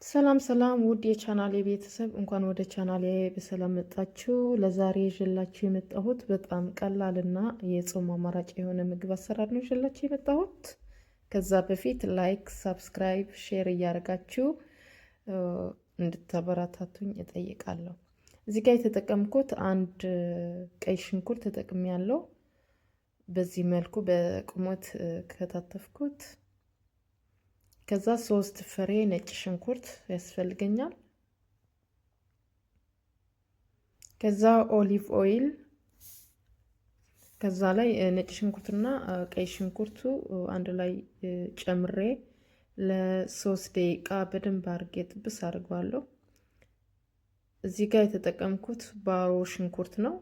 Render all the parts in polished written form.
ሰላም ሰላም ውድ የቻናሌ ቤተሰብ እንኳን ወደ ቻናሌ በሰላም መጣችሁ። ለዛሬ ይዤላችሁ የመጣሁት በጣም ቀላልና የጾም አማራጭ የሆነ ምግብ አሰራር ነው ይዤላችሁ የመጣሁት። ከዛ በፊት ላይክ፣ ሳብስክራይብ፣ ሼር እያደረጋችሁ እንድታበረታቱኝ እጠይቃለሁ። እዚህ ጋር የተጠቀምኩት አንድ ቀይ ሽንኩርት ተጠቅሜያለሁ። በዚህ መልኩ በቁመት ከታተፍኩት። ከዛ 3 ፍሬ ነጭ ሽንኩርት ያስፈልገኛል። ከዛ ኦሊቭ ኦይል፣ ከዛ ላይ ነጭ ሽንኩርትና ቀይ ሽንኩርቱ አንድ ላይ ጨምሬ ለ3 ደቂቃ በደንብ አድርጌ ጥብስ አድርገዋለሁ። እዚህ ጋር የተጠቀምኩት ባሮ ሽንኩርት ነው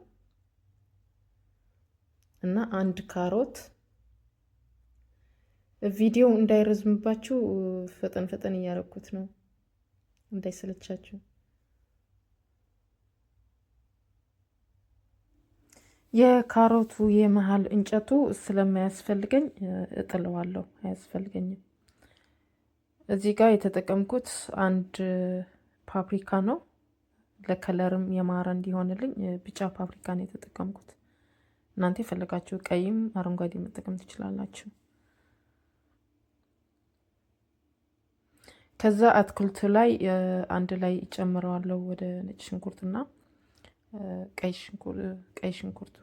እና 1 ካሮት። ቪዲዮ እንዳይረዝምባችሁ ፈጠን እያደረኩት ነው እንዳይሰለቻችሁ። የካሮቱ የመሃል እንጨቱ ስለማያስፈልገኝ እጥለዋለሁ፣ አያስፈልገኝም። እዚህ ጋር የተጠቀምኩት 1 ፓፕሪካ ነው። ለከለርም የማረ እንዲሆንልኝ ቢጫ ፓፕሪካ ነው የተጠቀምኩት። እናንተ የፈለጋችሁ ቀይም አረንጓዴ መጠቀም ትችላላችሁ። ከዛ አትክልቱ ላይ አንድ ላይ ጨምረዋለሁ ወደ ነጭ ሽንኩርትና ቀይ ሽንኩርቱ።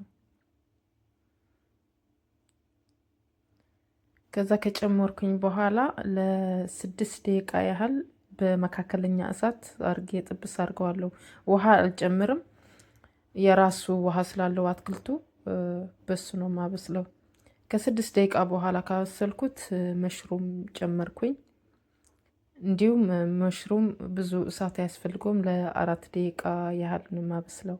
ከዛ ከጨመርኩኝ በኋላ ለ6 ደቂቃ ያህል በመካከለኛ እሳት አርጌ ጥብስ አድርገዋለሁ። ውሃ አልጨምርም፣ የራሱ ውሃ ስላለው አትክልቱ በሱ ነው ማበስለው። ከ6 ደቂቃ በኋላ ካበሰልኩት መሽሩም ጨመርኩኝ። እንዲሁም መሽሩም ብዙ እሳት አያስፈልገውም፣ ለ4 ደቂቃ ያህል ነው ማበስለው።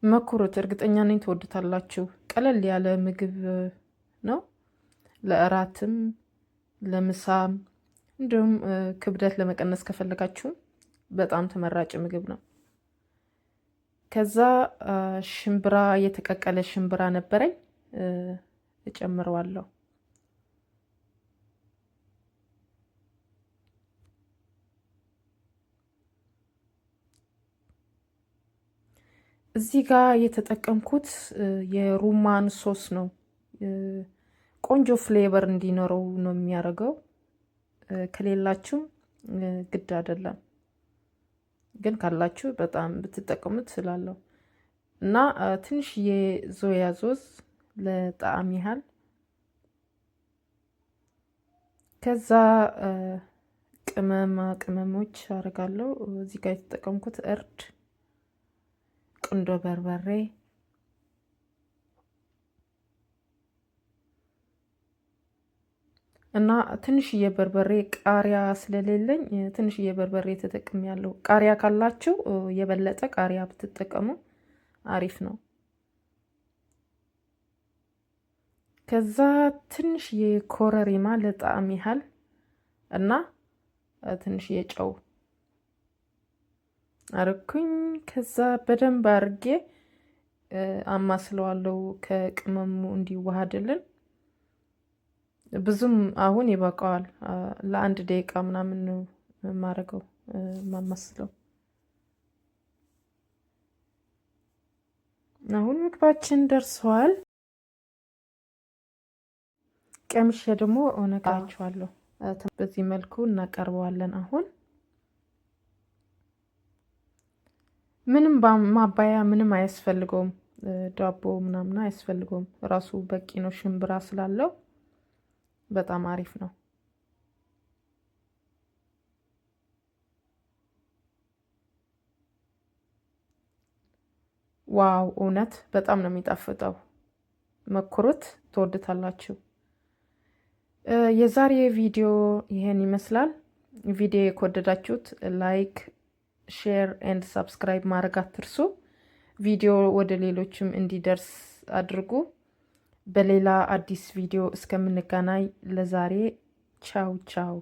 መኩሩት፣ እርግጠኛ ነኝ ትወዱታላችሁ። ቀለል ያለ ምግብ ነው፣ ለእራትም ለምሳም፣ እንዲሁም ክብደት ለመቀነስ ከፈለጋችሁ በጣም ተመራጭ ምግብ ነው። ከዛ ሽምብራ፣ የተቀቀለ ሽምብራ ነበረኝ፣ እጨምረዋለሁ። እዚህ ጋር የተጠቀምኩት የሩማን ሶስ ነው። ቆንጆ ፍሌቨር እንዲኖረው ነው የሚያደርገው። ከሌላችሁም ግድ አይደለም፣ ግን ካላችሁ በጣም ብትጠቀሙት ስላለው እና ትንሽዬ ሶያ ሶስ ለጣዕም ያህል። ከዛ ቅመሞች አደርጋለሁ። እዚህ ጋር የተጠቀምኩት እርድ፣ ቁንዶ በርበሬ እና ትንሽዬ በርበሬ፣ ቃሪያ ስለሌለኝ ትንሽዬ በርበሬ ተጠቅሜያለሁ። ቃሪያ ካላችሁ የበለጠ ቃሪያ ብትጠቀሙ አሪፍ ነው። ከዛ ትንሽዬ ኮረሪማ ለጣዕም ያህል እና ትንሽዬ ጨው አረኩኝ። ከዛ በደንብ አርጌ አማስለዋለሁ ከቅመሙ እንዲዋሃድልን። ብዙም አሁን ይበቃዋል። ለ1 ደቂቃ ምናምን ነው ማረገው ማማስለው። አሁን ምግባችን ደርሷል። ቀምሼ ደግሞ እነግራችኋለሁ። በዚህ መልኩ እናቀርበዋለን። አሁን ምንም ማባያ ምንም አያስፈልገውም። ዳቦ ምናምን አያስፈልገውም። ራሱ በቂ ነው። ሽምብራ ስላለው በጣም አሪፍ ነው። ዋው! እውነት በጣም ነው የሚጣፍጠው። መኩሩት፣ ትወዱታላችሁ። የዛሬ ቪዲዮ ይሄን ይመስላል። ቪዲዮ ከወደዳችሁት ላይክ፣ ሼር ኤንድ ሰብስክራይብ ማድረግ አትርሱ። ቪዲዮ ወደ ሌሎችም እንዲደርስ አድርጉ። በሌላ አዲስ ቪዲዮ እስከምንገናኝ ለዛሬ ቻው ቻው።